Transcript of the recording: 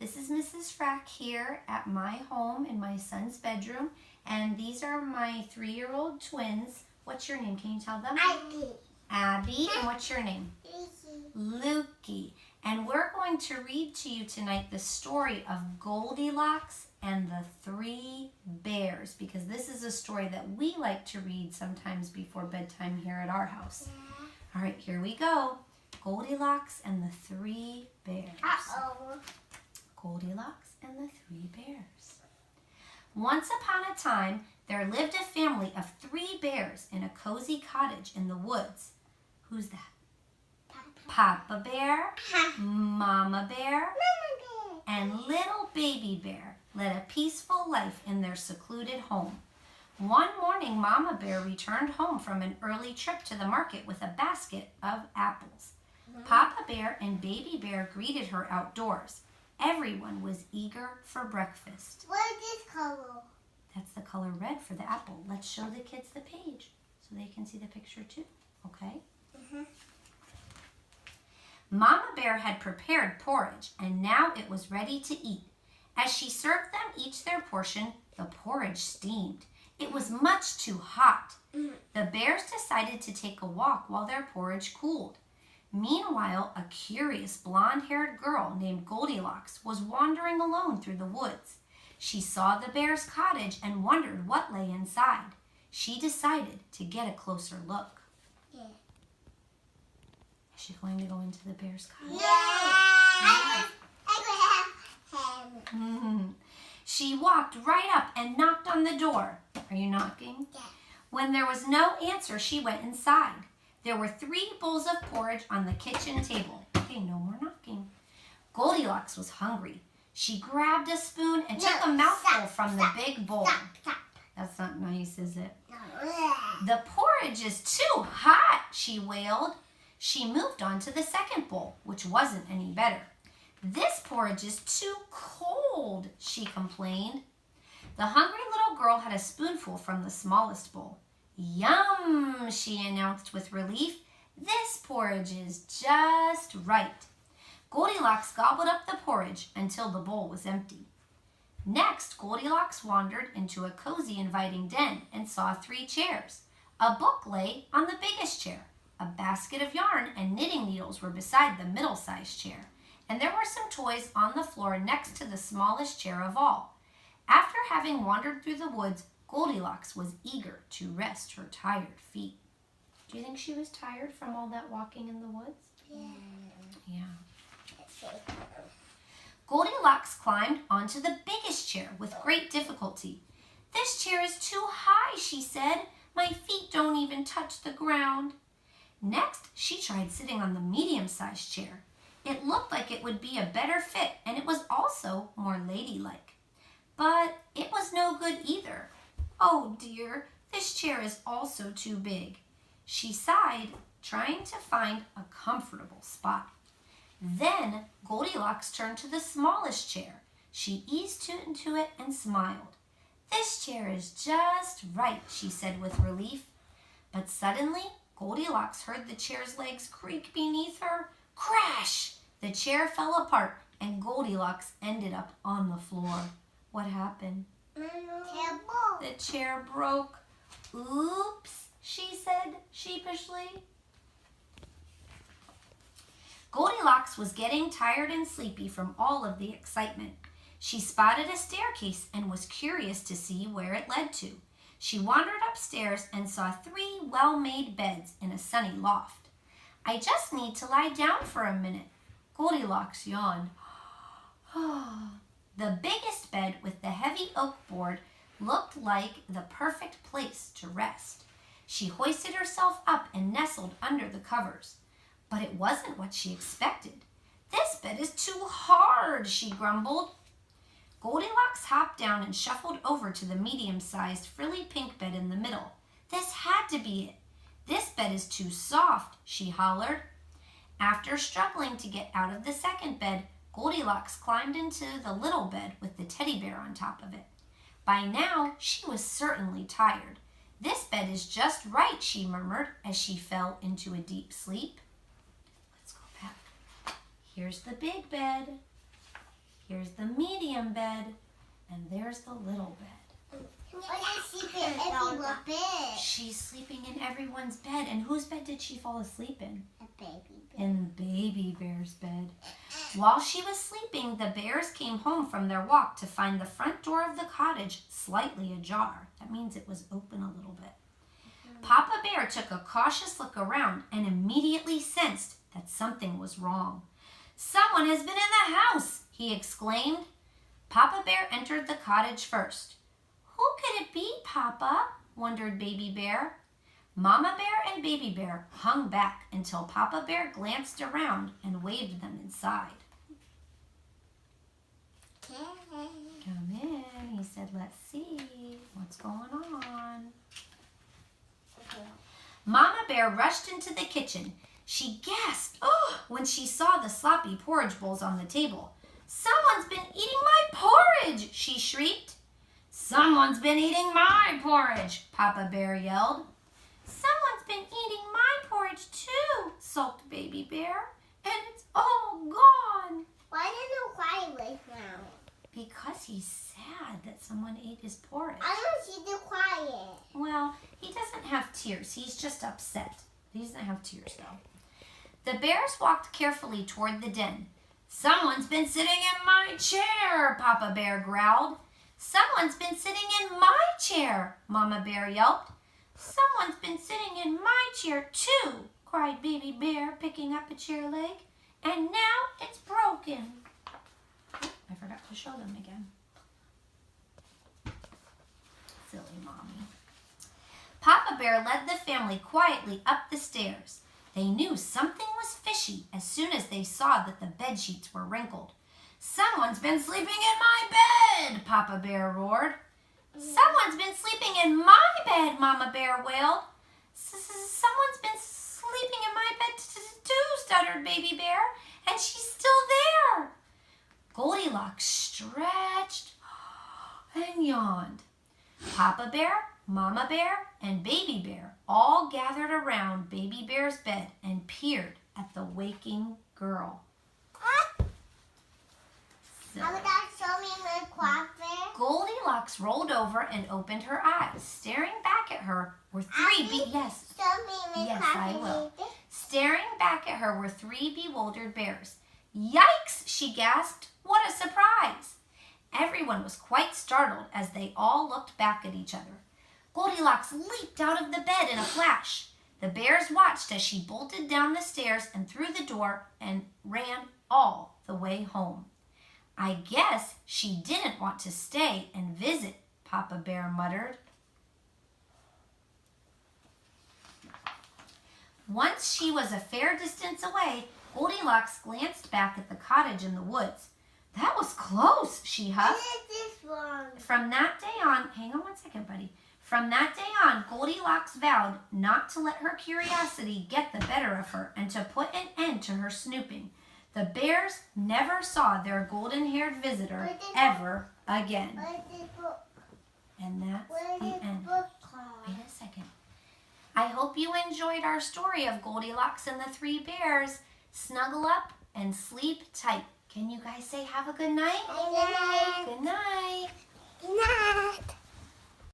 This is Mrs. Frack here at my home in my son's bedroom, and these are my 3-year-old twins. What's your name? Can you tell them? Abby. Abby, and what's your name? Lucy. Lukey. And we're going to read to you tonight the story of Goldilocks and the 3 bears, because this is a story that we like to read sometimes before bedtime here at our house. All right, here we go. Goldilocks and the 3 bears. Uh-oh. Goldilocks and the 3 bears. Once upon a time, there lived a family of 3 bears in a cozy cottage in the woods. Who's that? Papa Bear, Mama Bear, and little Baby Bear led a peaceful life in their secluded home. One morning, Mama Bear returned home from an early trip to the market with a basket of apples. Papa Bear and Baby Bear greeted her outdoors. Everyone was eager for breakfast. What is this color? That's the color red for the apple. Let's show the kids the page so they can see the picture too, okay? Mama Bear had prepared porridge, and now it was ready to eat. As she served them each their portion, the porridge steamed. It was much too hot. The bears decided to take a walk while their porridge cooled. Meanwhile, a curious blonde-haired girl named Goldilocks was wandering alone through the woods. She saw the bear's cottage and wondered what lay inside. She decided to get a closer look. Yeah. Is she going to go into the bear's cottage? I could have him. She walked right up and knocked on the door. Are you knocking? Yeah. When there was no answer, she went inside. There were 3 bowls of porridge on the kitchen table. Okay, no more knocking. Goldilocks was hungry. She grabbed a spoon and took a mouthful from the big bowl. Stop. That's not nice, is it? No. The porridge is too hot, she wailed. She moved on to the second bowl, which wasn't any better. This porridge is too cold, she complained. The hungry little girl had a spoonful from the smallest bowl. Yum, she announced with relief. This porridge is just right. Goldilocks gobbled up the porridge until the bowl was empty. Next, Goldilocks wandered into a cozy, inviting den and saw 3 chairs. A book lay on the biggest chair. A basket of yarn and knitting needles were beside the middle-sized chair, and there were some toys on the floor next to the smallest chair of all. After having wandered through the woods, Goldilocks was eager to rest her tired feet. Do you think she was tired from all that walking in the woods? Yeah. Goldilocks climbed onto the biggest chair with great difficulty. This chair is too high, she said. My feet don't even touch the ground. Next, she tried sitting on the medium-sized chair. It looked like it would be a better fit, and it was also more ladylike. But it was no good either. Oh dear, this chair is also too big. She sighed, trying to find a comfortable spot. Then Goldilocks turned to the smallest chair. She eased into it and smiled. This chair is just right, she said with relief. But suddenly, Goldilocks heard the chair's legs creak beneath her. Crash! The chair fell apart and Goldilocks ended up on the floor. What happened? The chair broke. Oops, she said sheepishly. Goldilocks was getting tired and sleepy from all of the excitement. She spotted a staircase and was curious to see where it led to. She wandered upstairs and saw 3 well-made beds in a sunny loft. I just need to lie down for a minute. Goldilocks yawned. The biggest bed with the heavy oak board looked like the perfect place to rest. She hoisted herself up and nestled under the covers. But it wasn't what she expected. This bed is too hard, she grumbled. Goldilocks hopped down and shuffled over to the medium-sized frilly pink bed in the middle. This had to be it. This bed is too soft, she hollered. After struggling to get out of the second bed, Goldilocks climbed into the little bed with the teddy bear on top of it. By now, she was certainly tired. This bed is just right, she murmured as she fell into a deep sleep. Let's go back. Here's the big bed. Here's the medium bed, and there's the little bed. She's sleeping in everyone's bed. And whose bed did she fall asleep in? A baby bear. In Baby Bear's bed. While she was sleeping, the bears came home from their walk to find the front door of the cottage slightly ajar. That means it was open a little bit. Papa Bear took a cautious look around and immediately sensed that something was wrong. "Someone has been in the house," he exclaimed. Papa Bear entered the cottage first. "Who could it be, Papa?" wondered Baby Bear. Mama Bear and Baby Bear hung back until Papa Bear glanced around and waved them inside. "Come in," he said. "Let's see what's going on." Mama Bear rushed into the kitchen. She gasped when she saw the sloppy porridge bowls on the table. "Someone's been eating my porridge!" she shrieked. "Someone's been eating my porridge!" Papa Bear yelled. "Someone's been eating my porridge too," sulked Baby Bear, "and it's all gone." Why did you cry right now? Because he's sad that someone ate his porridge. I don't see you quiet. Well, he doesn't have tears. He's just upset. He doesn't have tears, though. The bears walked carefully toward the den. "Someone's been sitting in my chair," Papa Bear growled. "Someone's been sitting in my chair," Mama Bear yelped. "Someone's been sitting in my chair, too," cried Baby Bear, picking up a chair leg. "And now it's broken." I forgot to show them again. Silly mommy. Papa Bear led the family quietly up the stairs. They knew something was fishy as soon as they saw that the bed sheets were wrinkled. "Someone's been sleeping in my bed!" Papa Bear roared. "Someone's been sleeping in my bed!" Mama Bear wailed. "Someone's been sleeping in my bed too," stuttered Baby Bear, "and she's still there." Goldilocks stretched and yawned. Papa Bear, Mama Bear, and Baby Bear all gathered around Baby Bear's bed and peered at the waking girl. How would that show me my coffee? Goldilocks rolled over and opened her eyes. Staring back at her were three Yes. Show me my Yes, coffee. I will. Staring back at her were three bewildered bears. "Yikes!" she gasped. "What a surprise!" Everyone was quite startled as they all looked back at each other. Goldilocks leaped out of the bed in a flash. The bears watched as she bolted down the stairs and through the door and ran all the way home. "I guess she didn't want to stay and visit," Papa Bear muttered. Once she was a fair distance away, Goldilocks glanced back at the cottage in the woods. "That was close," she huffed. What is this one? From that day on, hang on one second, buddy. From that day on, Goldilocks vowed not to let her curiosity get the better of her and to put an end to her snooping. The bears never saw their golden-haired visitor ever again. What is this book? And that's What the is this end. book called? Wait a second. I hope you enjoyed our story of Goldilocks and the Three Bears. Snuggle up and sleep tight. Can you guys say have a good night? Good night. Good night. Good night.